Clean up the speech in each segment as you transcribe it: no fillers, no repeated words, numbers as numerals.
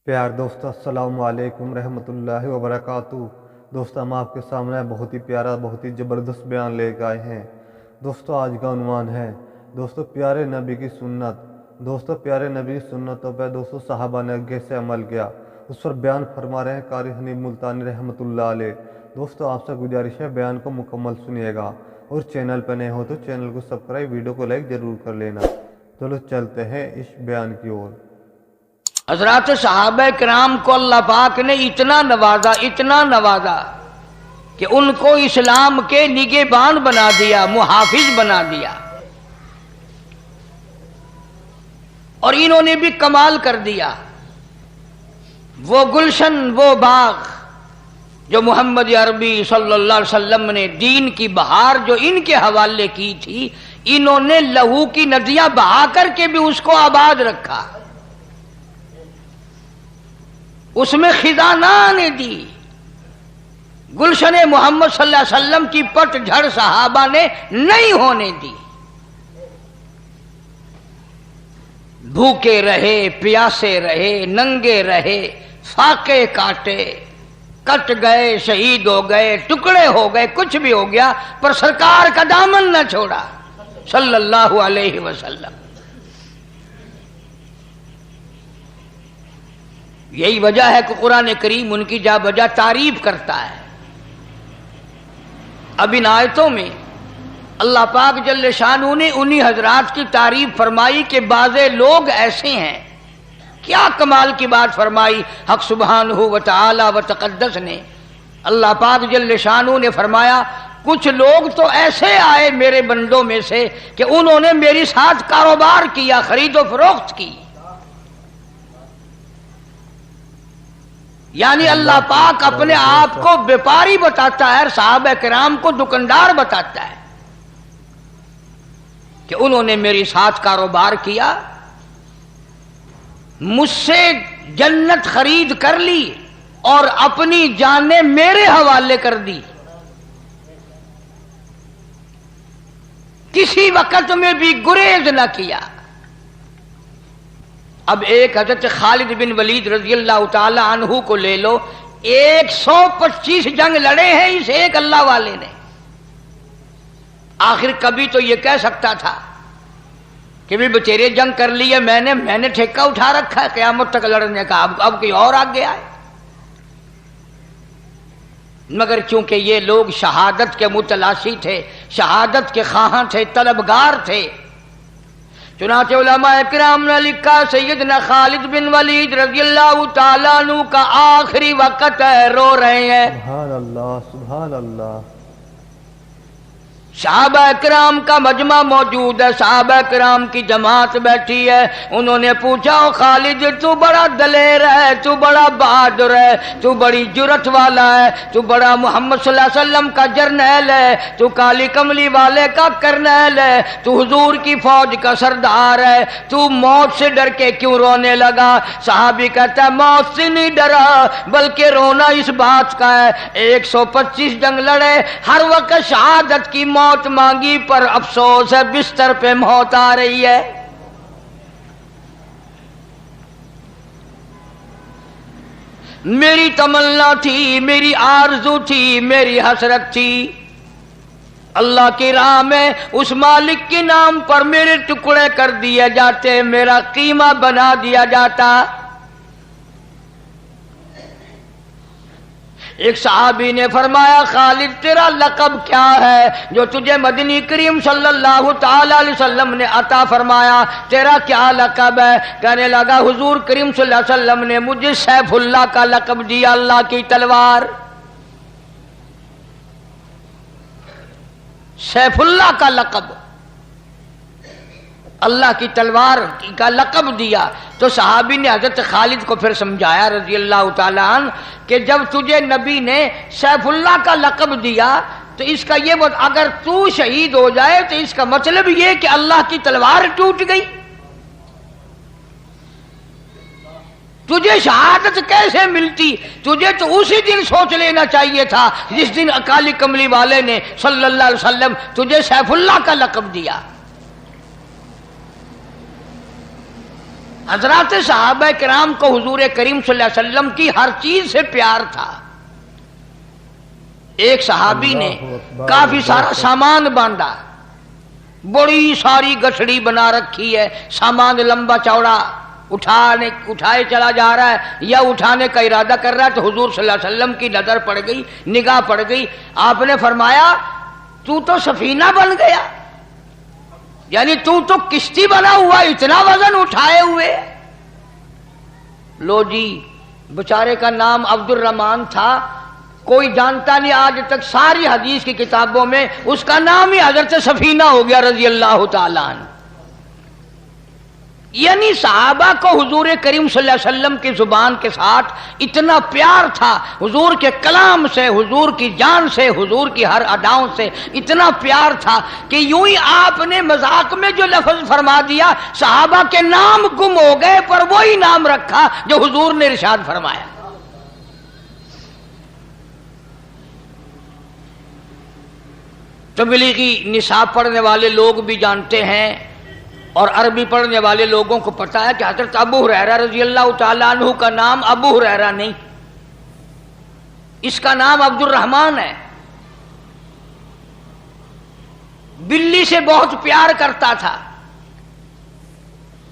پیار دوستو السلام علیکم رحمۃ اللہ وبرکاتہ۔ دوستو ہم آپ کے سامنے بہت ہی پیارا بہت ہی زبردست بیان لے کے آئے ہیں۔ دوستو آج کا عنوان ہے دوستو پیارے نبی کی سنت۔ دوستو پیارے نبی کی سنتوں پہ دوستو صحابہ نے آگے سے عمل کیا، اس پر بیان فرما رہے ہیں قاری حنیف ملتانی رحمۃ اللہ علیہ۔ دوستو آپ سے گزارش ہے بیان کو مکمل سنیے گا، اور چینل پہ نئے ہو تو چینل کو سبسکرائب، ویڈیو کو لائک ضرور کر لینا۔ چلو چلتے ہیں اس بیان کی اور۔ حضرات صحابہ کرام کو اللہ پاک نے اتنا نوازا کہ ان کو اسلام کے نگہبان بنا دیا، محافظ بنا دیا، اور انہوں نے بھی کمال کر دیا۔ وہ گلشن، وہ باغ جو محمد عربی صلی اللہ علیہ وسلم نے دین کی بہار جو ان کے حوالے کی تھی، انہوں نے لہو کی ندیاں بہا کر کے بھی اس کو آباد رکھا، اس میں خزانہ نے دی۔ گلشن محمد صلی اللہ علیہ وسلم کی پٹ جھڑ صحابہ نے نہیں ہونے دی۔ بھوکے رہے، پیاسے رہے، ننگے رہے، فاقے کاٹے، کٹ گئے، شہید ہو گئے، ٹکڑے ہو گئے، کچھ بھی ہو گیا، پر سرکار کا دامن نہ چھوڑا صلی اللہ علیہ وسلم۔ یہی وجہ ہے کہ قرآن کریم ان کی جا بجا تعریف کرتا ہے۔ اب ان آیتوں میں اللہ پاک جل شانہ نے انہی حضرات کی تعریف فرمائی کہ بعض لوگ ایسے ہیں۔ کیا کمال کی بات فرمائی حق سبحانہ و تعالی و تقدس نے۔ اللہ پاک جل شانہ نے فرمایا کچھ لوگ تو ایسے آئے میرے بندوں میں سے کہ انہوں نے میری ساتھ کاروبار کیا، خرید و فروخت کی۔ یعنی اللہ پاک اپنے آپ کو بیپاری بتاتا ہے، صحابہ کرام کو دکاندار بتاتا ہے کہ انہوں نے میری ساتھ کاروبار کیا، مجھ سے جنت خرید کر لی اور اپنی جانیں میرے حوالے کر دی، کسی وقت میں بھی گریز نہ کیا۔ اب ایک حضرت خالد بن ولید رضی اللہ تعالی عنہ کو لے لو، 125 جنگ لڑے ہیں اس ایک اللہ والے نے۔ آخر کبھی تو یہ کہہ سکتا تھا کہ بھی بچیرے جنگ کر لی ہے، میں نے ٹھیکہ اٹھا رکھا ہے قیامت تک لڑنے کا، اب کوئی اور آگے آئے۔ مگر چونکہ یہ لوگ شہادت کے متلاشی تھے، شہادت کے خواہاں تھے، طلبگار تھے، چنانچہ علماء کرام نے لکھا سیدنا خالد بن ولید رضی اللہ تعالیٰ عنہ کا آخری وقت ہے، رو رہے ہیں۔ سبحان اللہ سبحان اللہ۔ صحابہ کرام کا مجمع موجود ہے، صحابہ کرام کی جماعت بیٹھی ہے۔ انہوں نے پوچھا خالد تو بڑا دلیر ہے، تو بڑا بہادر ہے، تو بڑی جرت والا ہے، تو بڑا محمد صلی اللہ علیہ وسلم کا جرنیل ہے، تو کالی کملی والے کا کرنیل ہے، تو حضور کی فوج کا سردار ہے، تو موت سے ڈر کے کیوں رونے لگا؟ صحابی کہتا ہے موت سے نہیں ڈرا بلکہ رونا اس بات کا ہے 125 جنگ لڑے، ہر وقت شہادت کی موت مانگی، پر افسوس ہے بستر پہ موت آ رہی ہے۔ میری تمنا تھی، میری آرزو تھی، میری حسرت تھی، اللہ کی راہ میں اس مالک کے نام پر میرے ٹکڑے کر دیے جاتے، میرا قیمہ بنا دیا جاتا۔ ایک صحابی نے فرمایا خالد تیرا لقب کیا ہے جو تجھے مدنی کریم صلی اللہ تعالی علیہ وسلم نے عطا فرمایا؟ تیرا کیا لقب ہے؟ کہنے لگا حضور کریم صلی اللہ علیہ وسلم نے مجھے سیف اللہ کا لقب دیا، اللہ کی تلوار۔ سیف اللہ کا لقب، اللہ کی تلوار کا لقب دیا۔ تو صحابی نے حضرت خالد کو پھر سمجھایا رضی اللہ تعالیٰ عنہ کہ جب تجھے نبی نے سیف اللہ کا لقب دیا تو اس کا یہ اگر تو شہید ہو جائے تو اس کا مطلب یہ کہ اللہ کی تلوار ٹوٹ گئی۔ تجھے شہادت کیسے ملتی؟ تجھے تو اسی دن سوچ لینا چاہیے تھا جس دن اکالی کملی والے نے صلی اللہ علیہ وسلم تجھے سیف اللہ کا لقب دیا۔ حضرات صحابہ کرام کو حضور کریم صلی اللہ علیہ وسلم کی ہر چیز سے پیار تھا. ایک صحابی نے کافی سارا سامان باندھا, بڑی ساری گٹھڑی بنا رکھی ہے, سامان لمبا چوڑا اٹھائے چلا جا رہا ہے یا اٹھانے کا ارادہ کر رہا ہے, تو حضور صلی اللہ علیہ وسلم کی نظر پڑ گئی, نگاہ پڑ گئی. آپ نے فرمایا تو سفینہ بن گیا, یعنی تو کشتی بنا ہوا, اتنا وزن اٹھائے ہوئے. لو جی, بیچارے کا نام عبد الرحمن تھا, کوئی جانتا نہیں آج تک, ساری حدیث کی کتابوں میں اس کا نام ہی حضرت سفینہ ہو گیا رضی اللہ تعالیٰ عنہ. یعنی صحابہ کو حضور کریم صلی اللہ علیہ وسلم کی زبان کے ساتھ اتنا پیار تھا, حضور کے کلام سے, حضور کی جان سے, حضور کی ہر اداؤں سے اتنا پیار تھا کہ یوں ہی آپ نے مذاق میں جو لفظ فرما دیا, صحابہ کے نام گم ہو گئے پر وہی نام رکھا جو حضور نے ارشاد فرمایا. تبلیغی نصاب پڑھنے والے لوگ بھی جانتے ہیں اور عربی پڑھنے والے لوگوں کو پتہ ہے کہ حضرت ابو ہریرہ رضی اللہ تعالیٰ عنہ کا نام ابو ہریرہ نہیں, اس کا نام عبد الرحمن ہے. بلی سے بہت پیار کرتا تھا,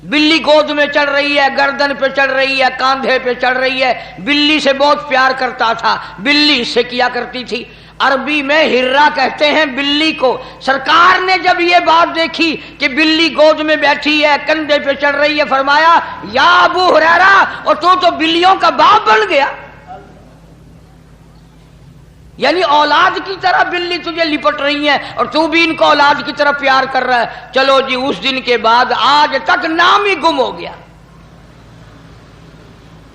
بلی گود میں چڑھ رہی ہے, گردن پہ چڑھ رہی ہے, کاندھے پہ چڑھ رہی ہے, بلی سے بہت پیار کرتا تھا. بلی اس سے کیا کرتی تھی, عربی میں ہرا کہتے ہیں بلی کو. سرکار نے جب یہ بات دیکھی کہ بلی گود میں بیٹھی ہے, کندھے پہ چڑھ رہی ہے, فرمایا یا ابو ہریرہ, اور تو بلیوں کا باپ بن گیا. یعنی اولاد کی طرح بلی تجھے لپٹ رہی ہیں اور تو بھی ان کو اولاد کی طرح پیار کر رہا ہے. چلو جی, اس دن کے بعد آج تک نام ہی گم ہو گیا,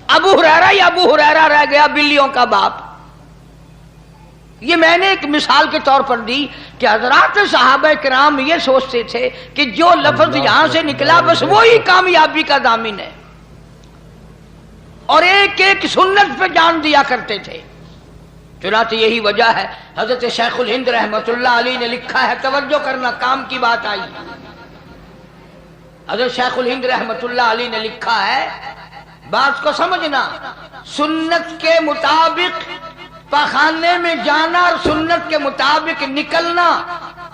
ابو ہریرہ یا ابو ہریرہ رہ گیا, بلیوں کا باپ. یہ میں نے ایک مثال کے طور پر دی کہ حضرات صحابہ کرام یہ سوچتے تھے کہ جو لفظ یہاں سے نکلا بس وہی کامیابی کا ضامن ہے, اور ایک ایک سنت پہ جان دیا کرتے تھے. چنانچہ یہی وجہ ہے حضرت شیخ الہند رحمۃ اللہ علیہ نے لکھا ہے, توجہ کرنا, کام کی بات آئی. حضرت شیخ الہند رحمۃ اللہ علیہ نے لکھا ہے, بات کو سمجھنا, سنت کے مطابق پاخانے میں جانا اور سنت کے مطابق نکلنا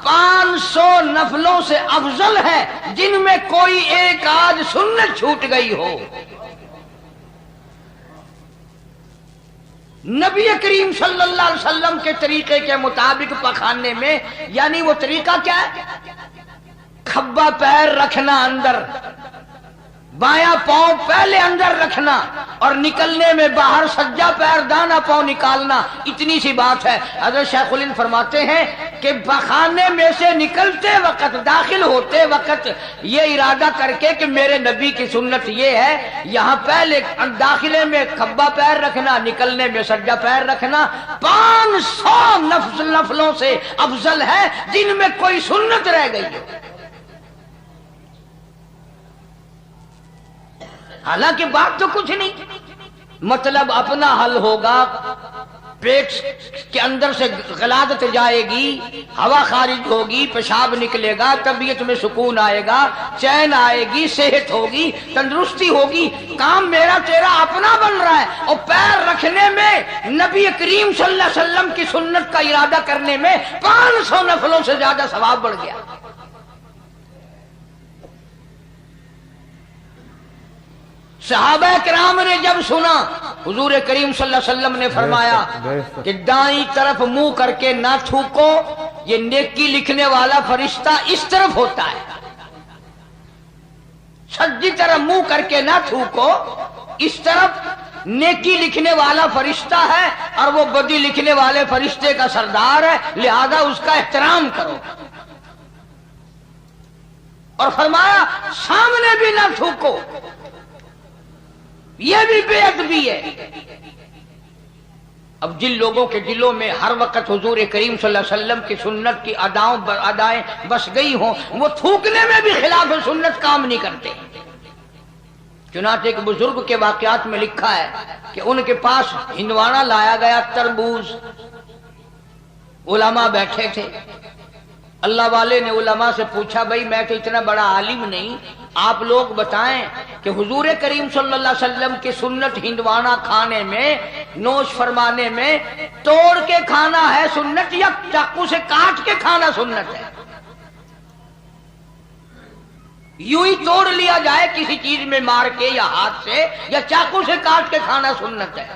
500 نفلوں سے افضل ہے جن میں کوئی ایک آدھ سنت چھوٹ گئی ہو. نبی کریم صلی اللہ علیہ وسلم کے طریقے کے مطابق پاخانے میں, یعنی وہ طریقہ کیا ہے, کھبا پیر رکھنا اندر, بایاں پاؤں پہلے اندر رکھنا اور نکلنے میں باہر سجا پیر دانا پاؤں نکالنا, اتنی سی بات ہے. حضرت شیخ الہند فرماتے ہیں کہ پاخانے میں سے نکلتے وقت, داخل ہوتے وقت یہ ارادہ کر کے کہ میرے نبی کی سنت یہ ہے, یہاں پہلے داخلے میں کھبا پیر رکھنا, نکلنے میں سجا پیر رکھنا 500 نفلوں سے افضل ہے جن میں کوئی سنت رہ گئی ہے. حالانکہ بات تو کچھ نہیں, مطلب اپنا حل ہوگا, پیٹ کے اندر سے غلاظت جائے گی, ہوا خارج ہوگی, پیشاب نکلے گا, طبیعت میں سکون آئے گا, چین آئے گی, صحت ہوگی, تندرستی ہوگی. کام میرا تیرا اپنا بن رہا ہے, اور پیر رکھنے میں نبی کریم صلی اللہ علیہ وسلم کی سنت کا ارادہ کرنے میں 500 نفلوں سے زیادہ ثواب بڑھ گیا. صحابہ کرام نے جب سنا, حضور کریم صلی اللہ علیہ وسلم نے فرمایا کہ دائیں طرف منہ کر کے نہ تھوکو, یہ نیکی لکھنے والا فرشتہ اس طرف ہوتا ہے. سجی طرف منہ کر کے نہ تھوکو, اس طرف نیکی لکھنے والا فرشتہ ہے اور وہ بدی لکھنے والے فرشتے کا سردار ہے, لہذا اس کا احترام کرو. اور فرمایا سامنے بھی نہ تھوکو, یہ بھی بے ادبی ہے. اب جن لوگوں کے دلوں میں ہر وقت حضور کریم صلی اللہ علیہ وسلم کی سنت کی ادائیں بس گئی ہوں, وہ تھوکنے میں بھی خلاف سنت کام نہیں کرتے. چنانچہ ایک بزرگ کے واقعات میں لکھا ہے کہ ان کے پاس ہندوانا لایا گیا, تربوز. علماء بیٹھے تھے, اللہ والے نے علماء سے پوچھا, بھائی میں تو اتنا بڑا عالم نہیں, آپ لوگ بتائیں کہ حضور کریم صلی اللہ علیہ وسلم کی سنت ہندوانا کھانے میں، نوش فرمانے میں توڑ کے کھانا ہے سنت یا چاقو سے کاٹ کے کھانا سنت ہے؟ یوں ہی توڑ لیا جائے کسی چیز میں مار کے یا ہاتھ سے، یا چاقو سے کاٹ کے کھانا سنت ہے؟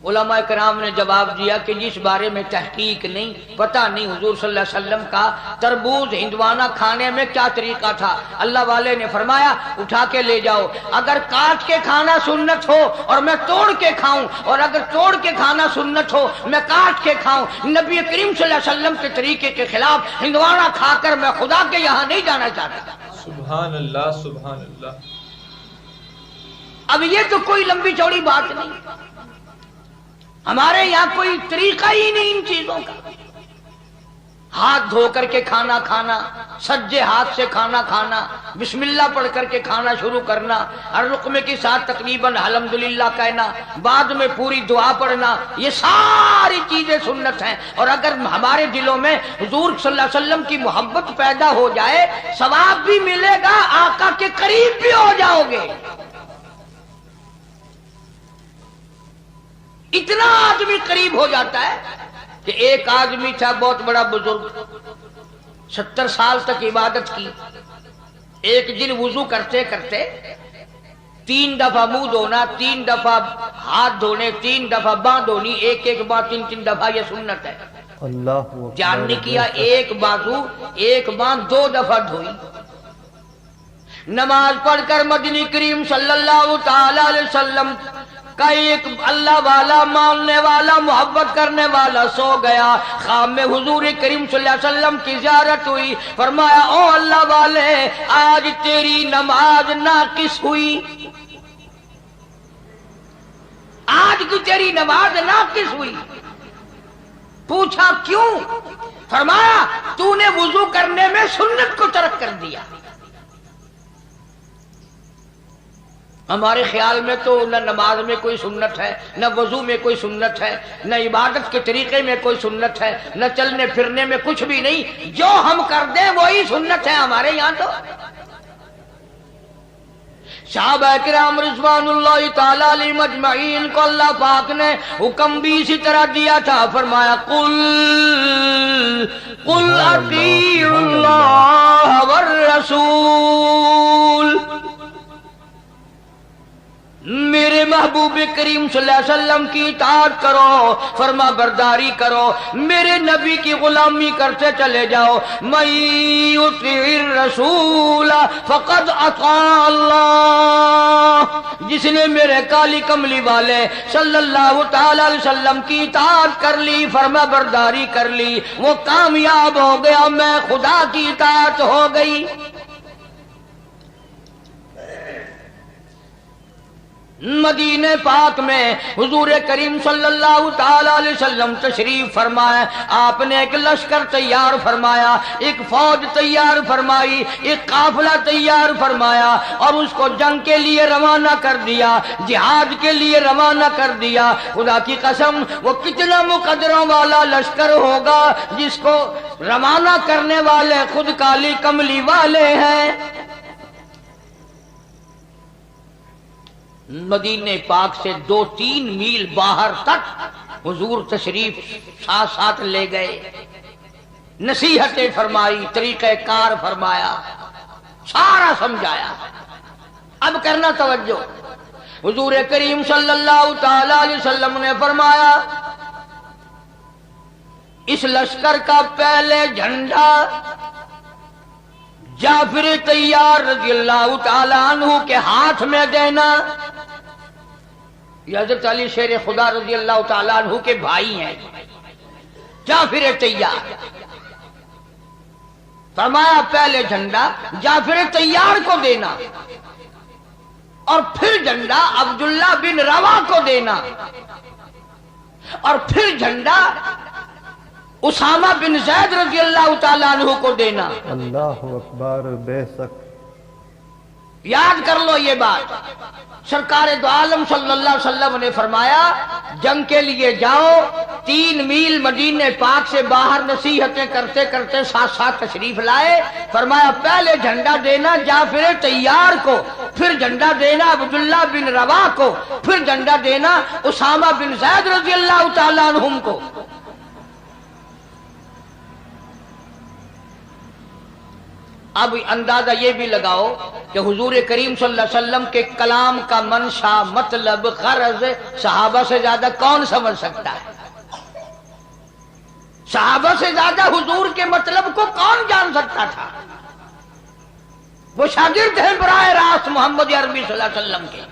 علماء کرام نے جواب دیا کہ جس بارے میں تحقیق نہیں، پتہ نہیں حضور صلی اللہ علیہ وسلم کا تربوز ہندوانا کھانے میں کیا طریقہ تھا، اللہ والے نے فرمایا اٹھا کے لے جاؤ، اگر کاٹ کے کھانا سنت ہو اور میں توڑ کے کھاؤں، اور اگر توڑ کے کھانا سنت ہو میں کاٹ کے کھاؤں، نبی کریم صلی اللہ علیہ وسلم کے طریقے کے خلاف ہندوانا کھا کر میں خدا کے یہاں نہیں جانا چاہتا۔ سبحان اللہ سبحان اللہ۔ اب یہ تو کوئی لمبی چوڑی بات نہیں، ہمارے یہاں کوئی طریقہ ہی نہیں ان چیزوں کا۔ ہاتھ دھو کر کے کھانا کھانا، سجے ہاتھ سے کھانا کھانا، بسم اللہ پڑھ کر کے کھانا شروع کرنا، ہر لقمے کے ساتھ تقریباً الحمدللہ کہنا، بعد میں پوری دعا پڑھنا، یہ ساری چیزیں سنت ہیں۔ اور اگر ہمارے دلوں میں حضور صلی اللہ علیہ وسلم کی محبت پیدا ہو جائے، ثواب بھی ملے گا، آقا کے قریب بھی ہو جاؤ گے۔ اتنا آدمی قریب ہو جاتا ہے کہ ایک آدمی تھا بہت بڑا بزرگ، 70 سال تک عبادت کی، ایک دن وضو کرتے کرتے 3 دفعہ منہ دھونا، 3 دفعہ ہاتھ دھونے، 3 دفعہ باں دھونی، ایک بار 3 دفعہ، یہ سنت ہے۔ اللہ دھیان نے کیا، ایک بازو ایک باں 2 دفعہ دھوئی۔ نماز پڑھ کر مدنی کریم صلی اللہ تعالی علیہ وسلم کا ایک اللہ والا، ماننے والا، محبت کرنے والا سو گیا، خواب میں حضور کریم صلی اللہ علیہ وسلم کی زیارت ہوئی، فرمایا او اللہ والے آج تیری نماز ناقص ہوئی، آج کی تیری نماز ناقص ہوئی۔ پوچھا کیوں؟ فرمایا تو نے وضو کرنے میں سنت کو ترک کر دیا۔ ہمارے خیال میں تو نہ نماز میں کوئی سنت ہے، نہ وضو میں کوئی سنت ہے، نہ عبادت کے طریقے میں کوئی سنت ہے، نہ چلنے پھرنے میں کچھ بھی نہیں، جو ہم کر دیں وہی سنت ہے ہمارے یہاں تو۔ صحابہ کرام رضوان اللہ تعالی علیہم اجمعین کو اللہ پاک نے حکم بھی اسی طرح دیا تھا، فرمایا قل اطیعوا اللہ والرسول، میرے محبوب کریم صلی اللہ علیہ وسلم کی اطاعت کرو، فرما برداری کرو، میرے نبی کی غلامی کرتے چلے جاؤ۔ من یطیع الرسول فقد اطاع اللہ، جس نے میرے کالی کملی والے صلی اللہ تعالی علیہ وسلم کی اطاعت کر لی، فرما برداری کر لی، وہ کامیاب ہو گیا، میں خدا کی اطاعت ہو گئی۔ مدینہ پاک میں حضور کریم صلی اللہ تعالی علیہ وسلم تشریف فرمائے، آپ نے ایک لشکر تیار فرمایا، ایک فوج تیار فرمائی، ایک قافلہ تیار فرمایا، اور اس کو جنگ کے لیے روانہ کر دیا، جہاد کے لیے روانہ کر دیا۔ خدا کی قسم وہ کتنا مقدروں والا لشکر ہوگا جس کو روانہ کرنے والے خود کالی کملی والے ہیں۔ مدینہ پاک سے 2-3 میل باہر تک حضور تشریف ساتھ لے گئے، نصیحتیں فرمائی، طریقہ کار فرمایا، سارا سمجھایا۔ اب کرنا توجہ، حضور کریم صلی اللہ تعالی علیہ وسلم نے فرمایا اس لشکر کا پہلے جھنڈا جعفر طیار رضی اللہ تعالی عنہ کے ہاتھ میں دینا۔ یہ حضرت علی شیر خدا رضی اللہ تعالی عنہ کے بھائی ہیں، جعفر طیار۔ فرمایا پہلے جھنڈا جعفر طیار کو دینا، اور پھر جھنڈا عبداللہ بن روا کو دینا، اور پھر جھنڈا اسامہ بن زید رضی اللہ تعالیٰ عنہ کو دینا۔ اللہ اکبر، بے شک یاد کر لو یہ بات، سرکار دو عالم صلی اللہ علیہ وسلم نے فرمایا جنگ کے لیے جاؤ، 3 میل مدینے پاک سے باہر نصیحتیں کرتے کرتے ساتھ ساتھ تشریف لائے. فرمایا پہلے جھنڈا دینا جعفر طیار کو، پھر جھنڈا دینا عبداللہ بن رواح کو، پھر جھنڈا دینا اسامہ بن زید رضی اللہ تعالیٰ عنہم کو. اب اندازہ یہ بھی لگاؤ کہ حضور کریم صلی اللہ علیہ وسلم کے کلام کا منشا، مطلب، غرض صحابہ سے زیادہ کون سمجھ سکتا ہے؟ صحابہ سے زیادہ حضور کے مطلب کو کون جان سکتا تھا؟ وہ شاگرد ہیں براہ راست محمد عربی صلی اللہ علیہ وسلم کے.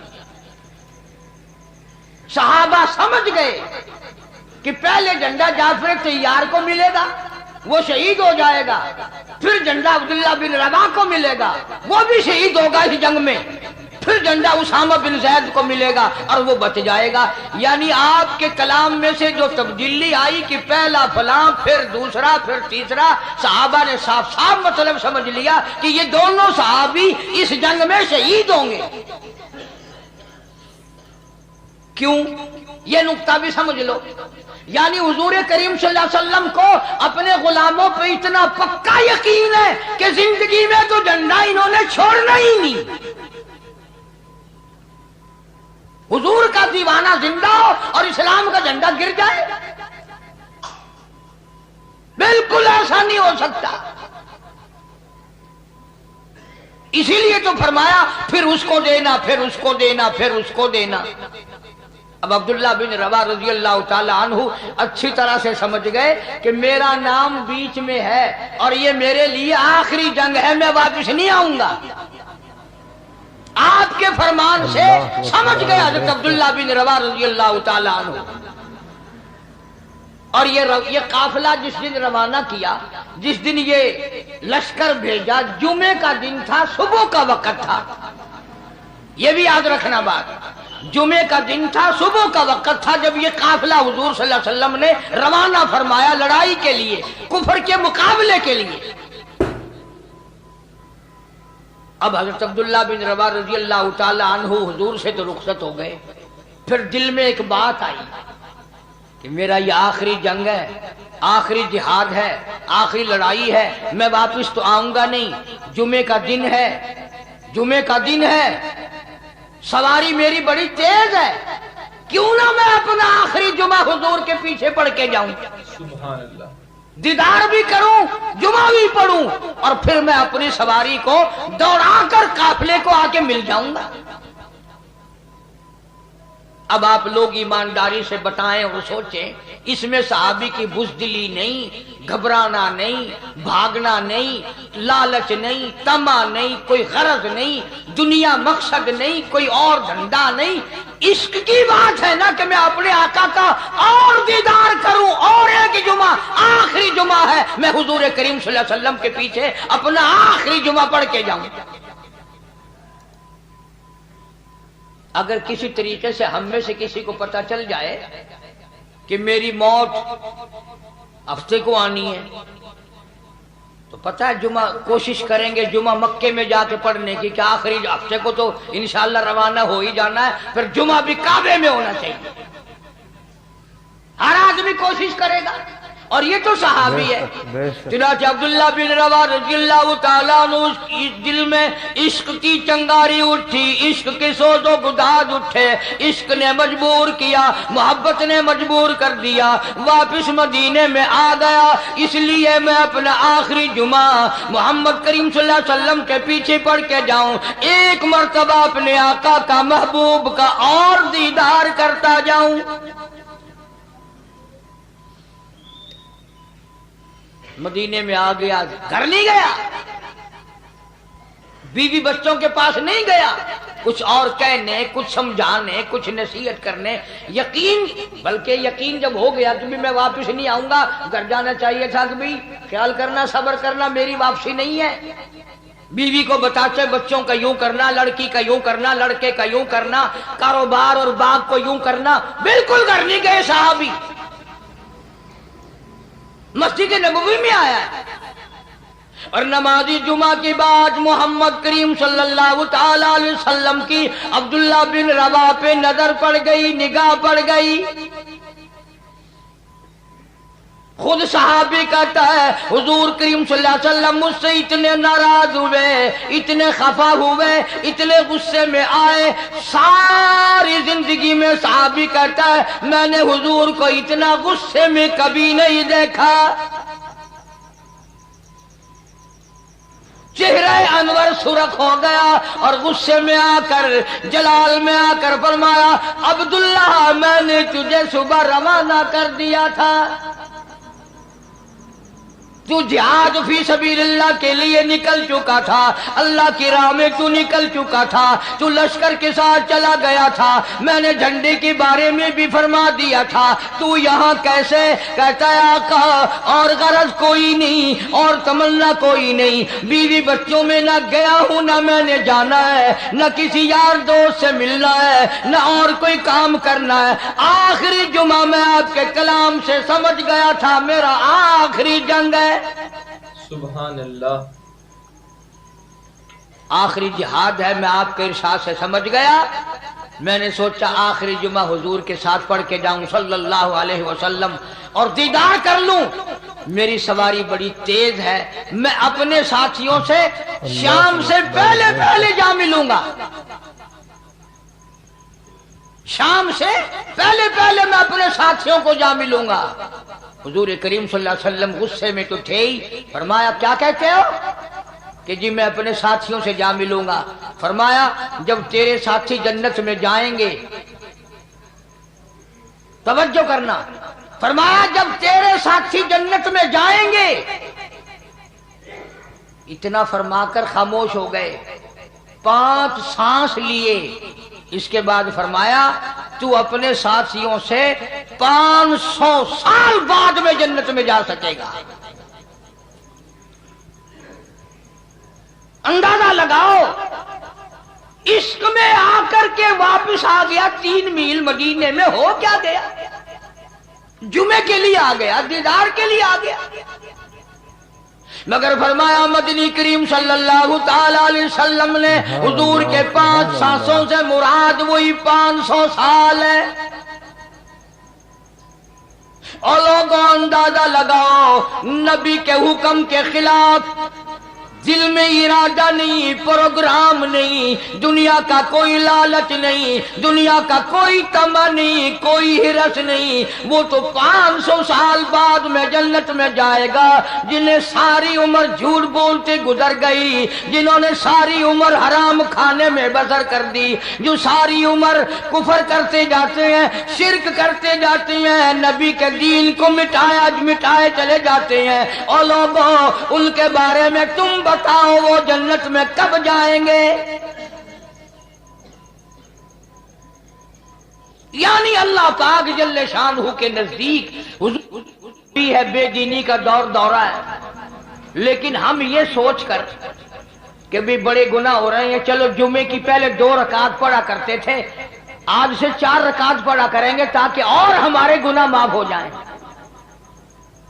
صحابہ سمجھ گئے کہ پہلے جھنڈا جعفر طیار کو ملے گا، وہ شہید ہو جائے گا، پھر جھنڈا عبداللہ بن رواح کو ملے گا، وہ بھی شہید ہوگا اس جنگ میں، پھر جھنڈا اسامہ بن زید کو ملے گا اور وہ بچ جائے گا. یعنی آپ کے کلام میں سے جو تبدیلی آئی کہ پہلا فلاں، پھر دوسرا، پھر تیسرا، صحابہ نے صاف صاف مطلب سمجھ لیا کہ یہ دونوں صحابی اس جنگ میں شہید ہوں گے. کیوں؟ یہ نقطہ بھی سمجھ لو. یعنی حضور کریم صلی اللہ علیہ وسلم کو اپنے غلاموں پہ اتنا پکا یقین ہے کہ زندگی میں تو جھنڈا انہوں نے چھوڑنا ہی نہیں. حضور کا دیوانہ زندہ ہو اور اسلام کا جھنڈا گر جائے، بالکل ایسا نہیں ہو سکتا. اسی لیے تو فرمایا پھر اس کو دینا، پھر اس کو دینا، پھر اس کو دینا. اب عبداللہ بن رواح رضی اللہ تعالی عنہ اچھی طرح سے سمجھ گئے کہ میرا نام بیچ میں ہے اور یہ میرے لیے آخری جنگ ہے، میں واپس نہیں آؤں گا. آپ کے فرمان سے سمجھ گئے حضرت عبداللہ بن رواح رضی اللہ تعالی عنہ. اور یہ قافلہ جس دن روانہ کیا، جس دن یہ لشکر بھیجا، جمعے کا دن تھا، صبح کا وقت تھا. یہ بھی یاد رکھنا بات، جمعے کا دن تھا، صبح کا وقت تھا جب یہ قافلہ حضور صلی اللہ علیہ وسلم نے روانہ فرمایا لڑائی کے لیے، کفر کے مقابلے کے لیے. اب حضرت عبداللہ بن رواح رضی اللہ تعالی عنہ حضور سے تو رخصت ہو گئے. پھر دل میں ایک بات آئی کہ میرا یہ آخری جنگ ہے، آخری جہاد ہے، آخری لڑائی ہے، میں واپس تو آؤں گا نہیں. جمعے کا دن ہے، جمعے کا دن ہے، سواری میری بڑی تیز ہے، کیوں نہ میں اپنا آخری جمعہ حضور کے پیچھے پڑھ کے جاؤں، سبحان اللہ. دیدار بھی کروں، جمعہ بھی پڑھوں، اور پھر میں اپنی سواری کو دوڑا کر قافلے کو آ کے مل جاؤں گا. اب آپ لوگ ایمانداری سے بتائیں اور سوچیں، اس میں صحابی کی بزدلی نہیں، گھبرانا نہیں، بھاگنا نہیں، لالچ نہیں، طمع نہیں، کوئی غرض نہیں، دنیا مقصد نہیں، کوئی اور دھندا نہیں. عشق کی بات ہے نا کہ میں اپنے آقا کا اور دیدار کروں، اور ایک جمعہ آخری جمعہ ہے، میں حضور کریم صلی اللہ علیہ وسلم کے پیچھے اپنا آخری جمعہ پڑھ کے جاؤں. اگر کسی طریقے سے ہم میں سے کسی کو پتہ چل جائے کہ میری موت ہفتے کو آنی ہے تو پتہ ہے جمعہ کوشش کریں گے جمعہ مکے میں جا کے پڑھنے کی، کہ آخری ہفتے کو تو انشاءاللہ روانہ ہو ہی جانا ہے، پھر جمعہ بھی کعبے میں ہونا چاہیے. ہر آدمی کوشش کرے گا. اور یہ تو صحابی ہے. چنانچہ عبداللہ بن رواح رضی اللہ تعالیٰ عنہ دل میں عشق کی چنگاری اٹھی، عشق کے سوز و گداز اٹھے، عشق نے مجبور کیا، محبت نے مجبور کر دیا، واپس مدینے میں آ گیا. اس لیے میں اپنا آخری جمعہ محمد کریم صلی اللہ علیہ وسلم کے پیچھے پڑھ کے جاؤں، ایک مرتبہ اپنے آقا کا، محبوب کا اور دیدار کرتا جاؤں. مدینے میں آ گیا، گھر نہیں گیا، بیوی بچوں کے پاس نہیں گیا، کچھ اور کہنے، کچھ سمجھانے، کچھ نصیحت کرنے. یقین، بلکہ یقین جب ہو گیا کہ میں واپس نہیں آؤں گا، گھر جانا چاہیے تھا کہ بھائی خیال کرنا، صبر کرنا، میری واپسی نہیں ہے. بیوی کو بتاتے بچوں کا یوں کرنا، لڑکی کا یوں کرنا، لڑکے کا یوں کرنا، کاروبار اور باغ کو یوں کرنا. بالکل گھر نہیں گئے صحابی، مسجد نبوی میں آیا ہے. اور نمازی جمعہ کے بعد محمد کریم صلی اللہ تعالی علیہ وسلم کی عبداللہ بن رواح پہ نظر پڑ گئی، نگاہ پڑ گئی. خود صحابی کہتا ہے حضور کریم صلی اللہ علیہ وسلم مجھ سے اتنے ناراض ہوئے، اتنے خفا ہوئے، اتنے غصے میں آئے، ساری زندگی میں صحابی کہتا ہے میں نے حضور کو اتنا غصے میں کبھی نہیں دیکھا۔ چہرہ انور سرخ ہو گیا اور غصے میں آ کر، جلال میں آ کر فرمایا عبداللہ میں نے تجھے صبح روانہ کر دیا تھا، تو جہاد فی سبیل اللہ کے لیے نکل چکا تھا، اللہ کی راہ میں تو نکل چکا تھا، تو لشکر کے ساتھ چلا گیا تھا، میں نے جھنڈے کے بارے میں بھی فرما دیا تھا، تو یہاں کیسے؟ کہتا ہے آقا اور غرض کوئی نہیں اور تمنا کوئی نہیں، بیوی بچوں میں نہ گیا ہوں، نہ میں نے جانا ہے، نہ کسی یار دوست سے ملنا ہے، نہ اور کوئی کام کرنا ہے۔ آخری جمعہ میں آپ کے کلام سے سمجھ گیا تھا میرا آخری جنگ ہے، سبحان اللہ، آخری جہاد ہے، میں آپ کے ارشاد سے سمجھ گیا۔ میں نے سوچا آخری جمعہ حضور کے ساتھ پڑھ کے جاؤں صلی اللہ علیہ وسلم اور دیدار کر لوں۔ میری سواری بڑی تیز ہے، میں اپنے ساتھیوں سے شام سے پہلے جا ملوں گا، شام سے پہلے میں اپنے ساتھیوں کو جا ملوں گا۔ حضور کریم صلی اللہ علیہ وسلم غصے میں تو تھے ہی، فرمایا کیا کہتے ہو؟ کہ جی میں اپنے ساتھیوں سے جا ملوں گا۔ فرمایا جب تیرے ساتھی جنت میں جائیں گے، توجہ کرنا، فرمایا جب تیرے ساتھی جنت میں جائیں گے، اتنا فرما کر خاموش ہو گئے، 5 سانس لیے، اس کے بعد فرمایا تو اپنے ساتھیوں سے 500 سال بعد میں جنت میں جا سکے گا۔ اندازہ لگاؤ، عشق میں آ کر کے واپس آ گیا، 3 میل مدینے میں ہو کیا گیا، جمعے کے لیے آ گیا، دیدار کے لیے آ گیا، مگر فرمایا مدنی کریم صلی اللہ تعالی علیہ وسلم نے حضور کے 5 سانسوں سے مراد وہی 500 سال ہے۔ اور لوگوں اندازہ لگاؤ، نبی کے حکم کے خلاف دل میں ارادہ نہیں، پروگرام نہیں، دنیا کا کوئی لالچ نہیں، دنیا کا کوئی طمع نہیں، کوئی ہرس نہیں، وہ تو 500 سال بعد میں جنت میں جائے گا، جنہیں ساری عمر جھوٹ بولتے گزر گئی، جنہوں نے ساری عمر حرام کھانے میں بسر کر دی، جو ساری عمر کفر کرتے جاتے ہیں، شرک کرتے جاتے ہیں، نبی کے دین کو مٹائے چلے جاتے ہیں، اور لوگوں ان کے بارے میں تم بتاؤ وہ جنت میں کب جائیں گے؟ یعنی اللہ پاک جل شانہ کے نزدیک بھی ہے، بے دینی کا دورہ ہے، لیکن ہم یہ سوچ کر کہ بھی بڑے گناہ ہو رہے ہیں، چلو جمعے کی پہلے 2 رکعت پڑھا کرتے تھے، آج سے 4 رکعت پڑھا کریں گے تاکہ اور ہمارے گناہ معاف ہو جائیں،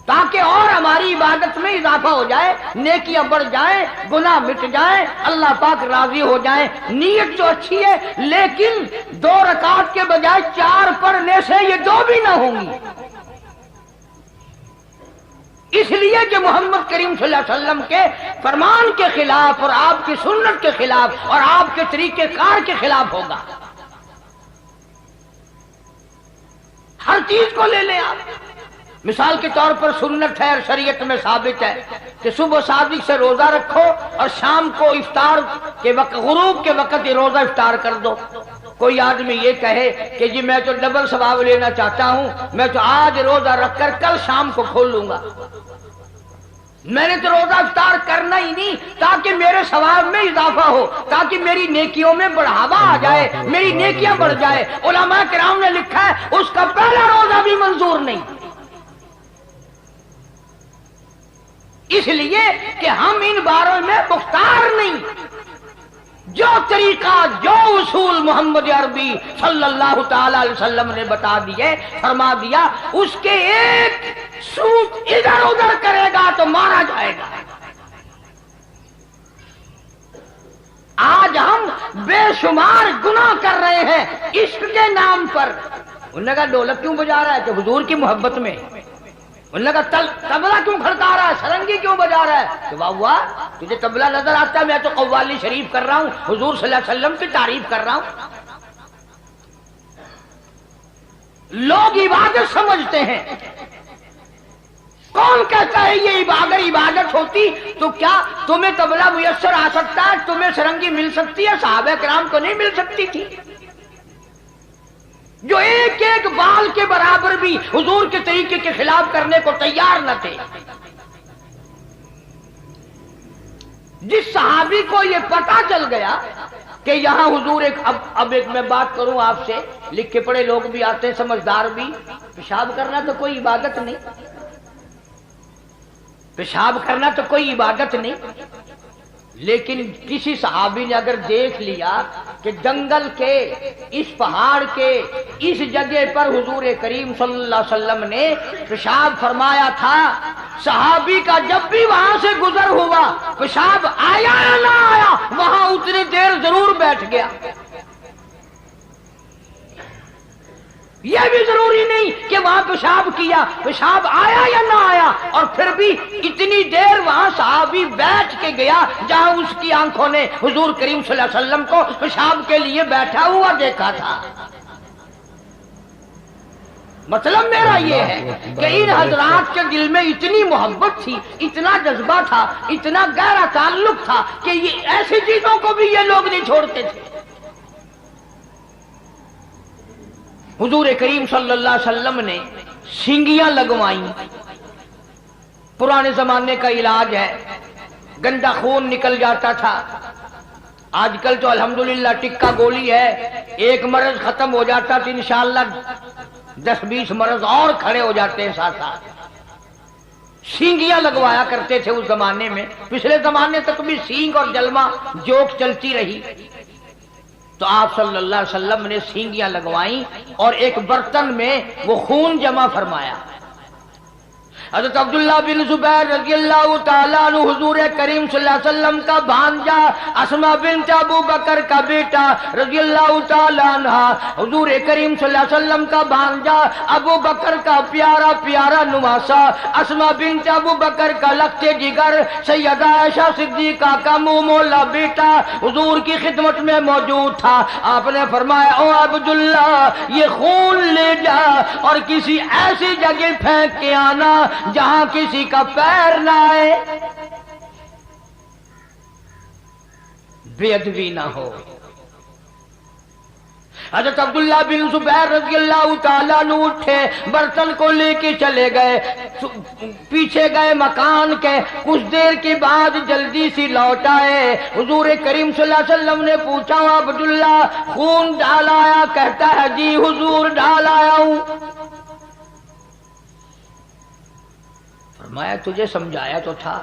تاکہ اور ہماری عبادت میں اضافہ ہو جائے، نیکیاں بڑھ جائیں، گناہ مٹ جائیں، اللہ پاک راضی ہو جائیں۔ نیت تو اچھی ہے، لیکن 2 رکعت کے بجائے 4 پڑھنے سے یہ 2 بھی نہ ہوں گی، اس لیے کہ محمد کریم صلی اللہ علیہ وسلم کے فرمان کے خلاف اور آپ کی سنت کے خلاف اور آپ کے طریقہ کار کے خلاف ہوگا۔ ہر چیز کو لے لیں آپ، مثال کے طور پر سنت ہے اور شریعت میں ثابت ہے کہ صبح صادق سے روزہ رکھو اور شام کو افطار کے وقت، غروب کے وقت یہ روزہ افطار کر دو۔ کوئی آدمی یہ کہے کہ جی میں تو ڈبل ثواب لینا چاہتا ہوں، میں تو آج روزہ رکھ کر کل شام کو کھول لوں گا، میں نے تو روزہ افطار کرنا ہی نہیں تاکہ میرے ثواب میں اضافہ ہو، تاکہ میری نیکیوں میں بڑھاوا آ جائے، میری نیکیاں بڑھ جائے۔ علماء کرام نے لکھا ہے اس کا پہلا روزہ بھی منظور نہیں، اس لیے کہ ہم ان باروں میں مختار نہیں۔ جو طریقہ، جو اصول محمد عربی صلی اللہ تعالی علیہ وسلم نے بتا دیے، فرما دیا، اس کے ایک سوت ادھر ادھر کرے گا تو مارا جائے گا۔ آج ہم بے شمار گناہ کر رہے ہیں عشق کے نام پر۔ انہوں نے کہا ڈھولک کیوں بجا رہا ہے؟ کہ حضور کی محبت میں انہوں نے کہا تبلا کیوں کھڑکا رہا ہے، سرنگی کیوں بجا رہا ہے؟ تو ہوا تجھے تبلا نظر آتا ہے؟ میں تو قوالی شریف کر رہا ہوں، حضور صلی اللہ علیہ وسلم کی تعریف کر رہا ہوں۔ لوگ عبادت سمجھتے ہیں، کون کہتا ہے یہ عبادت ہوتی تو کیا تمہیں تبلا میسر آ سکتا ہے، تمہیں سرنگی مل سکتی ہے؟ صحابہ کرام کو نہیں مل سکتی تھی، جو ایک ایک بال کے برابر بھی حضور کے طریقے کے خلاف کرنے کو تیار نہ تھے۔ جس صحابی کو یہ پتا چل گیا کہ یہاں حضور اب ایک میں بات کروں آپ سے، لکھے پڑھے لوگ بھی آتے ہیں، سمجھدار بھی، پیشاب کرنا تو کوئی عبادت نہیں، پیشاب کرنا تو کوئی عبادت نہیں، لیکن کسی صحابی نے اگر دیکھ لیا کہ جنگل کے اس پہاڑ کے اس جگہ پر حضور کریم صلی اللہ علیہ وسلم نے پیشاب فرمایا تھا، صحابی کا جب بھی وہاں سے گزر ہوا پیشاب آیا یا نہ آیا وہاں اتنی دیر ضرور بیٹھ گیا۔ یہ بھی ضروری نہیں کہ وہاں پیشاب کیا، پیشاب آیا یا نہ آیا، اور پھر بھی اتنی دیر وہاں صحابی بیٹھ کے گیا جہاں اس کی آنکھوں نے حضور کریم صلی اللہ علیہ وسلم کو پیشاب کے لیے بیٹھا ہوا دیکھا تھا۔ مطلب میرا یہ ہے کہ ان حضرات کے دل میں اتنی محبت تھی، اتنا جذبہ تھا، اتنا گہرا تعلق تھا کہ یہ ایسی چیزوں کو بھی یہ لوگ نہیں چھوڑتے تھے۔ حضور کریم صلی اللہ علیہ وسلم نے سینگیاں لگوائیں، پرانے زمانے کا علاج ہے، گندا خون نکل جاتا تھا، آج کل تو الحمدللہ ٹکا گولی ہے، ایک مرض ختم ہو جاتا تو انشاءاللہ 10-20 مرض اور کھڑے ہو جاتے ہیں ساتھ ساتھ۔ سینگیاں لگوایا کرتے تھے اس زمانے میں، پچھلے زمانے تک بھی سینگ اور جلمہ جوک چلتی رہی، تو آپ صلی اللہ علیہ وسلم نے سینگیاں لگوائیں اور ایک برتن میں وہ خون جمع فرمایا۔ حضرت عبداللہ بن زبیر رضی اللہ تعالیٰ عنہ حضور کریم صلی اللہ علیہ وسلم کا بھانجا، اسماء بنت ابو بکر کا بیٹا رضی اللہ تعالیٰ عنہ، حضور کریم صلی اللہ علیہ وسلم کا بھانجا، ابو بکر کا پیارا پیارا نواسا، اسماء بنت ابو بکر کا لخت جگر، سیدہ عائشہ صدیقہ کا منہ مولا بیٹا حضور کی خدمت میں موجود تھا۔ آپ نے فرمایا او عبداللہ یہ خون لے جا اور کسی ایسی جگہ پھینک کے آنا جہاں کسی کا پیر نہ آئے، بے ادبی نہ ہو۔ حضرت عبداللہ بن زبیر رضی اللہ تعالیٰ عنہ اٹھے، برتن کو لے کے چلے گئے، پیچھے گئے مکان کے، کچھ دیر کے بعد جلدی سی لوٹ آئے۔ حضور کریم صلی اللہ علیہ وسلم نے پوچھا عبداللہ خون ڈال آیا؟ کہتا ہے جی حضور ڈال آیا ہوں۔ فرمایا تجھے سمجھایا تو تھا،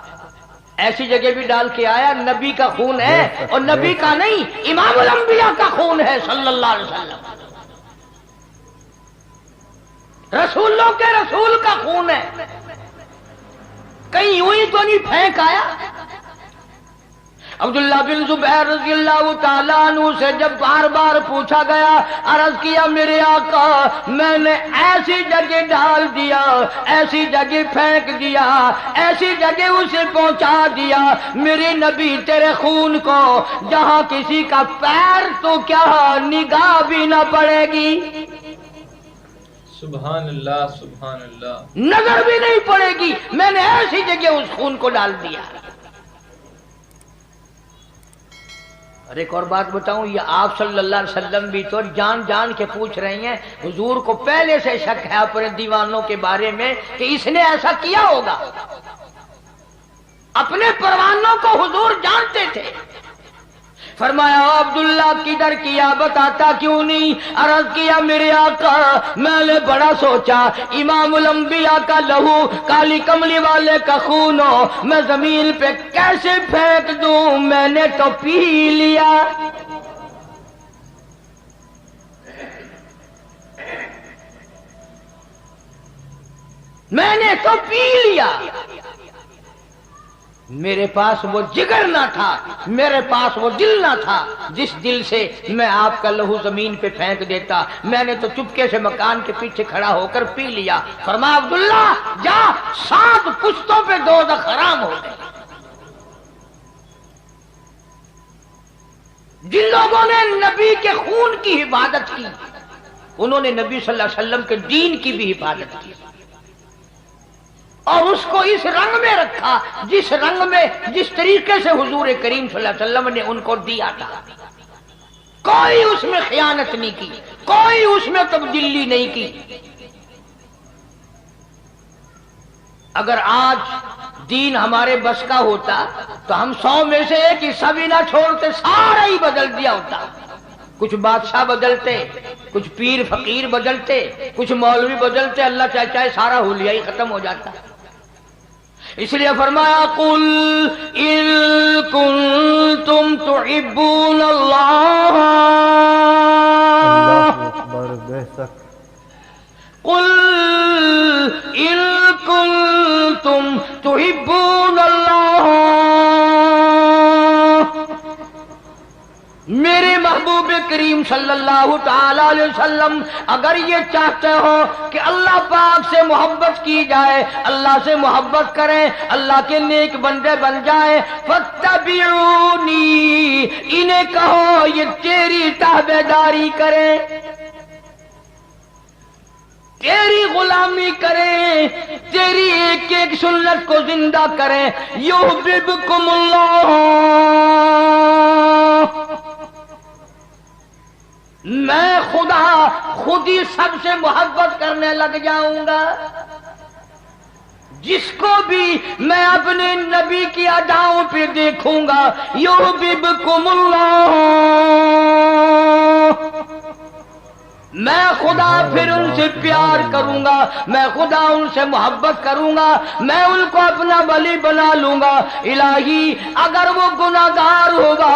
ایسی جگہ بھی ڈال کے آیا، نبی کا خون ہے، اور نبی کا نہیں امام الانبیاء کا خون ہے صلی اللہ علیہ وسلم، رسولوں کے رسول کا خون ہے، کہیں یوں ہی تو نہیں پھینک آیا۔ عبداللہ بن زبیر رضی اللہ تعالیٰ عنہ سے جب بار بار پوچھا گیا، عرض کیا میرے آقا میں نے ایسی جگہ ڈال دیا، ایسی جگہ پھینک دیا، ایسی جگہ اسے پہنچا دیا، میرے نبی تیرے خون کو جہاں کسی کا پیر تو کیا نگاہ بھی نہ پڑے گی، سبحان اللہ سبحان اللہ، نظر بھی نہیں پڑے گی، میں نے ایسی جگہ اس خون کو ڈال دیا۔ اور ایک اور بات بتاؤں، یہ آپ صلی اللہ علیہ وسلم بھی تو جان جان کے پوچھ رہی ہیں، حضور کو پہلے سے شک ہے اپنے دیوانوں کے بارے میں کہ اس نے ایسا کیا ہوگا، اپنے پروانوں کو حضور جانتے تھے۔ فرمایا عبداللہ کدھر کیا بتاتا کیوں نہیں؟ عرض کیا میرے آقا میں نے بڑا سوچا، امام الانبیاء کا لہو، کالی کملی والے کا خون ہو، میں زمین پہ کیسے پھینک دوں، میں نے تو پی لیا، میں نے تو پی لیا۔ میرے پاس وہ جگر نہ تھا، میرے پاس وہ دل نہ تھا جس دل سے میں آپ کا لہو زمین پہ پھینک دیتا۔ میں نے تو چپکے سے مکان کے پیچھے کھڑا ہو کر پی لیا۔ فرمایا عبداللہ جا، 7 پشتوں پہ دوزخ حرام ہو گئے۔ جن لوگوں نے نبی کے خون کی حفاظت کی، انہوں نے نبی صلی اللہ علیہ وسلم کے دین کی بھی حفاظت کی، اور اس کو اس رنگ میں رکھا جس رنگ میں، جس طریقے سے حضور کریم صلی اللہ علیہ وسلم نے ان کو دیا تھا۔ کوئی اس میں خیانت نہیں کی، کوئی اس میں تبدیلی نہیں کی۔ اگر آج دین ہمارے بس کا ہوتا تو ہم 100 میں سے ایک حصہ بھی نہ چھوڑتے، سارا ہی بدل دیا ہوتا۔ کچھ بادشاہ بدلتے، کچھ پیر فقیر بدلتے، کچھ مولوی بدلتے، اللہ چاہے سارا حلیہ ہی ختم ہو جاتا۔ اس لیے فرمایا قل ان کنتم تحبون اللہ، اللہ اکبر، بے شک قل ان کنتم تحبون اللہ، میرے محبوب کریم صلی اللہ تعالی علیہ وسلم اگر یہ چاہتے ہو کہ اللہ پاک سے محبت کی جائے، اللہ سے محبت کریں، اللہ کے نیک بندے بن جائیں، فاتبعونی، انہیں کہو یہ تیری تابعداری کریں، تیری غلامی کریں، تیری ایک ایک سنت کو زندہ کریں۔ یحببکم اللہ، میں خدا خود ہی سب سے محبت کرنے لگ جاؤں گا۔ جس کو بھی میں اپنے نبی کی اداؤں پہ دیکھوں گا، یحببکم اللہ، میں خدا پھر ان سے پیار کروں گا، میں خدا ان سے محبت کروں گا، میں ان کو اپنا ولی بنا لوں گا۔ الہی اگر وہ گناہگار ہوگا،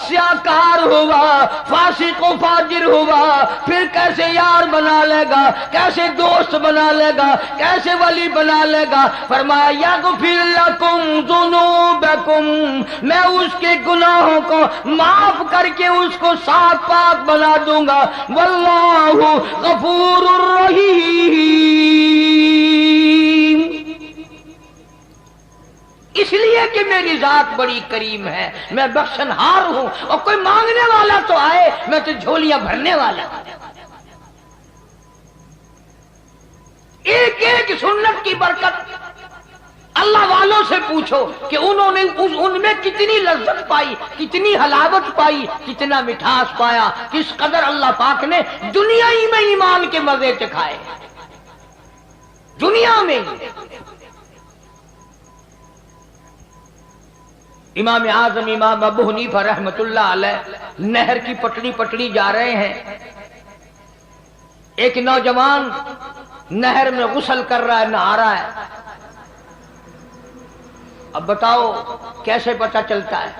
سیاکار ہوگا، فاسق و فاجر ہوگا، پھر کیسے یار بنا لے گا، کیسے دوست بنا لے گا، کیسے ولی بنا لے گا؟ فرمایا یغفر لکم ذنوبکم، میں اس کے گناہوں کو معاف کر کے اس کو صاف پاک بنا دوں گا۔ واللہ غفور الرحیم، اس لیے کہ میری ذات بڑی کریم ہے، میں بخشنہار ہوں، اور کوئی مانگنے والا تو آئے، میں تو جھولیاں بھرنے والا۔ ایک ایک سنت کی برکت اللہ والوں سے پوچھو کہ انہوں نے ان میں کتنی لذت پائی، کتنی حلاوت پائی، کتنا مٹھاس پایا، کس قدر اللہ پاک نے دنیا ہی میں ایمان کے مزے چکھائے، دنیا میں۔ امام اعظم امام ابو حنیفہ رحمۃ اللہ علیہ نہر کی پٹڑی جا رہے ہیں، ایک نوجوان نہر میں غسل کر رہا ہے، نہا رہا ہے۔ اب بتاؤ کیسے پتہ چلتا ہے؟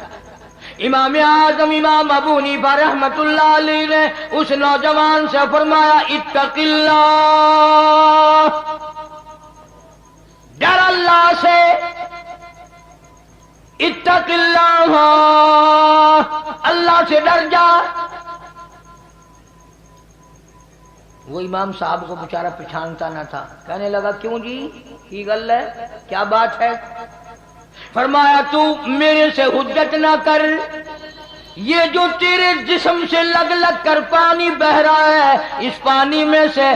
امام اعظم امام ابو حنیفہ رحمۃ اللہ علیہ نے اس نوجوان سے فرمایا اتق اللہ، ڈر اللہ سے، اتق اللہ، اللہ سے ڈر جا۔ وہ امام صاحب کو بیچارہ پہچانتا نہ تھا، کہنے لگا کیوں جی کی گل ہے، کیا بات ہے؟ فرمایا تو میرے سے حجت نہ کر، یہ جو تیرے جسم سے لگ لگ کر پانی بہ رہا ہے، اس پانی میں سے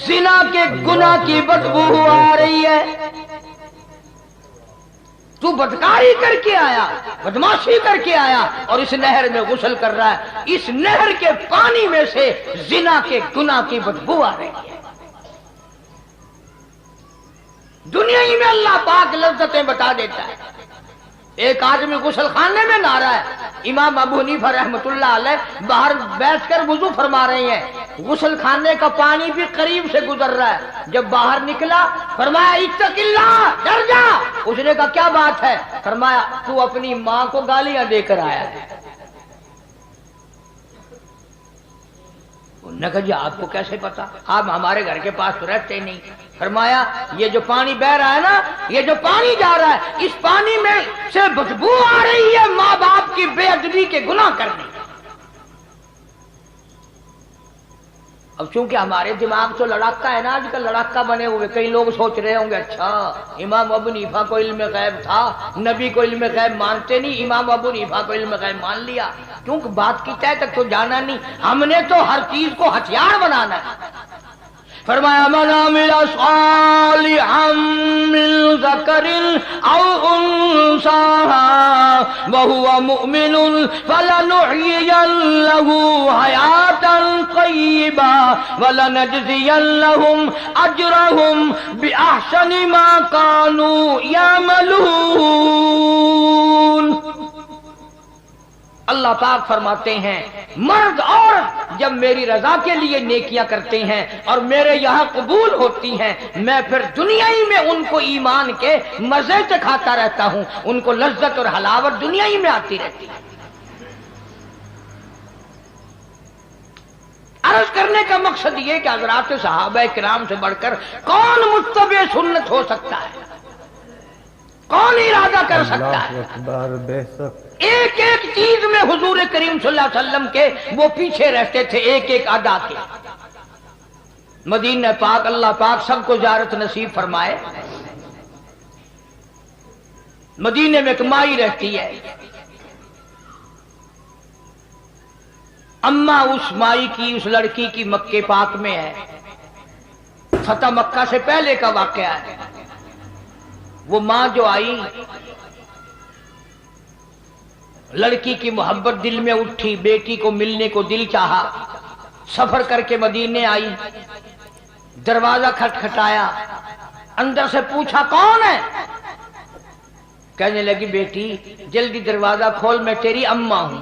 زنا کے گناہ کی بدبو آ رہی ہے۔ تو بدکاری کر کے آیا، بدماشی کر کے آیا، اور اس نہر میں غسل کر رہا ہے، اس نہر کے پانی میں سے زنا کے گناہ کی بدبو آ رہی ہے۔ دنیا ہی میں اللہ پاک لذتیں بتا دیتا ہے۔ ایک آدمی غسل خانے میں نہا رہا ہے، امام ابو حنیفہ رحمۃ اللہ علیہ باہر بیٹھ کر وضو فرما رہے ہیں، غسل خانے کا پانی بھی قریب سے گزر رہا ہے۔ جب باہر نکلا فرمایا اتق اللہ، ڈر جا۔ اس نے کہا کیا بات ہے؟ فرمایا تو اپنی ماں کو گالیاں دے کر آیا ہے۔ وہ نے کہا جی آپ کو کیسے پتا؟ آپ ہمارے گھر کے پاس تو رہتے نہیں۔ فرمایا یہ جو پانی بہ رہا ہے نا، یہ جو پانی جا رہا ہے، اس پانی میں سے بدبو آ رہی ہے ماں باپ کی بے ادبی کے گناہ کرنے۔ اب چونکہ ہمارے دماغ تو لڑاکا ہے نا، آج کل لڑاکا بنے ہوئے، کئی لوگ سوچ رہے ہوں گے اچھا امام ابو حنیفہ کو علم غیب تھا، نبی کو علم غیب مانتے نہیں، امام ابو حنیفہ کو علم غیب مان لیا، کیونکہ بات کی تہ تک تو جانا نہیں، ہم نے تو ہر چیز کو ہتھیار بنانا ہے۔ فرمایا من عمل صالحا من ذکر او انثى وهو مؤمن فلنحيينه حياة طيبة ولنجزينهم اجرهم باحسن ما كانوا يعملون۔ اللہ پاک فرماتے ہیں مرد عورت جب میری رضا کے لیے نیکیاں کرتے ہیں اور میرے یہاں قبول ہوتی ہیں، میں پھر دنیا ہی میں ان کو ایمان کے مزے چکھاتا رہتا ہوں، ان کو لذت اور حلاوت دنیا ہی میں آتی رہتی ہے۔ عرض کرنے کا مقصد یہ کہ حضرات صحابہ کرام سے بڑھ کر کون متبع سنت ہو سکتا ہے، کون ارادہ کر سکتا ہے؟ اللہ اکبر، بے شک ایک ایک چیز میں حضور کریم صلی اللہ علیہ وسلم کے وہ پیچھے رہتے تھے، ایک ایک ادا کے۔ مدینہ پاک، اللہ پاک سب کو زیارت نصیب فرمائے۔ مدینے میں ایک مائی رہتی ہے، اماں اس مائی کی، اس لڑکی کی مکے پاک میں ہے، فتح مکہ سے پہلے کا واقعہ ہے۔ وہ ماں جو آئی، لڑکی کی محبت دل میں اٹھی، بیٹی کو ملنے کو دل چاہا، سفر کر کے مدینے آئی، دروازہ کھٹکھٹایا، اندر سے پوچھا کون ہے؟ کہنے لگی بیٹی جلدی دروازہ کھول، میں تیری اماں ہوں،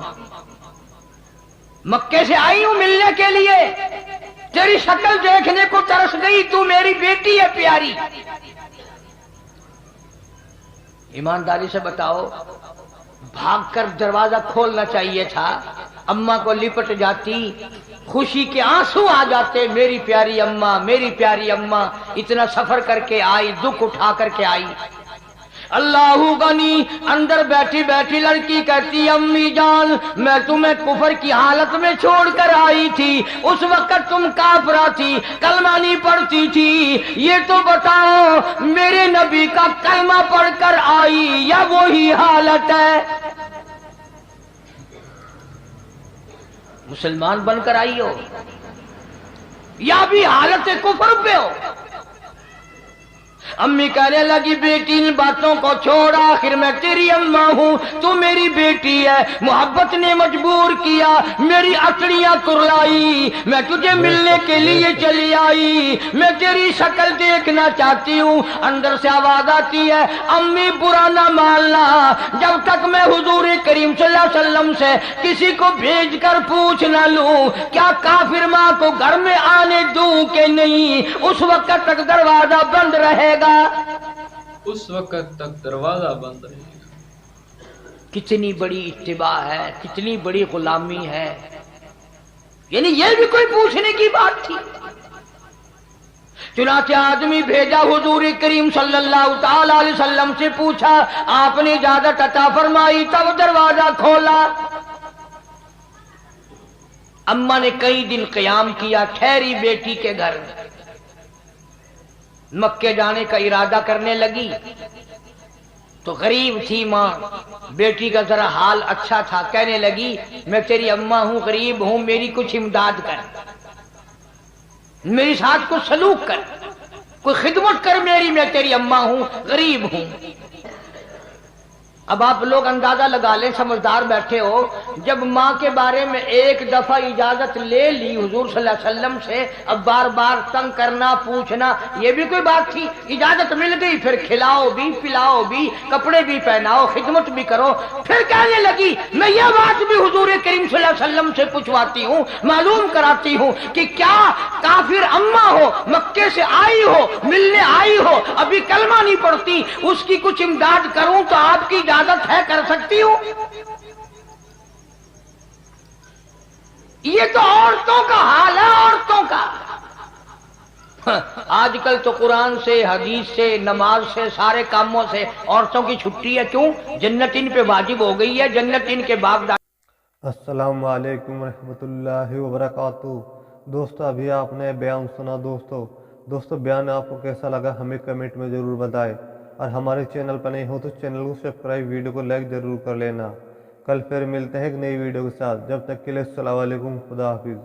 مکے سے آئی ہوں ملنے کے لیے، تیری شکل دیکھنے کو ترس گئی، تو میری بیٹی ہے پیاری۔ ایمانداری سے بتاؤ، بھاگ کر دروازہ کھولنا چاہیے تھا، اماں کو لپٹ جاتی، خوشی کے آنسو آ جاتے، میری پیاری اماں، میری پیاری اماں، اتنا سفر کر کے آئی، دکھ اٹھا کر کے آئی۔ اللہ غنی، اندر بیٹھی بیٹھی لڑکی کہتی امی جان میں تمہیں کفر کی حالت میں چھوڑ کر آئی تھی، اس وقت تم کافرہ تھی، کلمہ نہیں پڑھتی تھی، یہ تو بتاؤ میرے نبی کا کلمہ پڑھ کر آئی یا وہی حالت ہے؟ مسلمان بن کر آئی ہو یا بھی حالت کفر پہ ہو؟ امی کہنے لگی بیٹی ان باتوں کو چھوڑ، آخر میں تیری اماں ہوں، تو میری بیٹی ہے، محبت نے مجبور کیا، میری اٹڑیاں کرلائی، میں تجھے ملنے کے لیے چلی آئی، میں تیری شکل دیکھنا چاہتی ہوں۔ اندر سے آواز آتی ہے امی برا نہ ماننا، جب تک میں حضور کریم صلی اللہ علیہ وسلم سے کسی کو بھیج کر پوچھ نہ لوں کیا کافر ماں کو گھر میں آنے دوں کہ نہیں، اس وقت تک دروازہ بند رہے گا، اس وقت تک دروازہ بند رہے گا۔ کتنی بڑی اتباع ہے، کتنی بڑی غلامی ہے، یعنی یہ بھی کوئی پوچھنے کی بات تھی؟ چنانچہ آدمی بھیجا، حضور کریم صلی اللہ تعالی علیہ وسلم سے پوچھا، آپ نے اجازت عطا فرمائی، تب دروازہ کھولا۔ اماں نے کئی دن قیام کیا، ٹھہری بیٹی کے گھر، مکے جانے کا ارادہ کرنے لگی تو غریب تھی ماں، بیٹی کا ذرا حال اچھا تھا، کہنے لگی میں تیری اماں ہوں، غریب ہوں، میری کچھ امداد کر، میری ساتھ کچھ سلوک کر، کوئی خدمت کر میری، میں تیری اماں ہوں، غریب ہوں۔ اب آپ لوگ اندازہ لگا لیں، سمجھدار بیٹھے ہو، جب ماں کے بارے میں ایک دفعہ اجازت لے لی حضور صلی اللہ علیہ وسلم سے، اب بار بار تنگ کرنا، پوچھنا، یہ بھی کوئی بات تھی؟ اجازت مل گئی، پھر کھلاؤ بھی، پلاؤ بھی، کپڑے بھی پہناؤ، خدمت بھی کرو۔ پھر کہنے لگی میں یہ بات بھی حضور کریم صلی اللہ علیہ وسلم سے پوچھواتی ہوں، معلوم کراتی ہوں کہ کیا کافر اماں ہو، مکے سے آئی ہو، ملنے آئی ہو، ابھی کلمہ نہیں پڑھتی، اس کی کچھ امداد کروں تو آپ کی اجازت ہے، کر سکتی ہوں؟ یہ تو عورتوں کا حال ہے، عورتوں آج کل تو قرآن سے، حدیث سے، نماز سے، سارے کاموں سے عورتوں کی چھٹی ہے. کیوں؟ جنت ان پہ واجب ہو گئی ہے، جنت ان کے باپ دادا. السلام علیکم ورحمۃ اللہ وبرکاتہ. دوستو ابھی آپ نے بیان سنا. دوستو بیان آپ کو کیسا لگا ہمیں کمنٹ میں ضرور بتائیں، اور ہمارے چینل پر نہیں ہو تو چینل کو سبسکرائب، ویڈیو کو لائک ضرور کر لینا. کل پھر ملتے ہیں ایک نئی ویڈیو کے ساتھ. جب تک کے لیے السلام علیکم، خدا حافظ.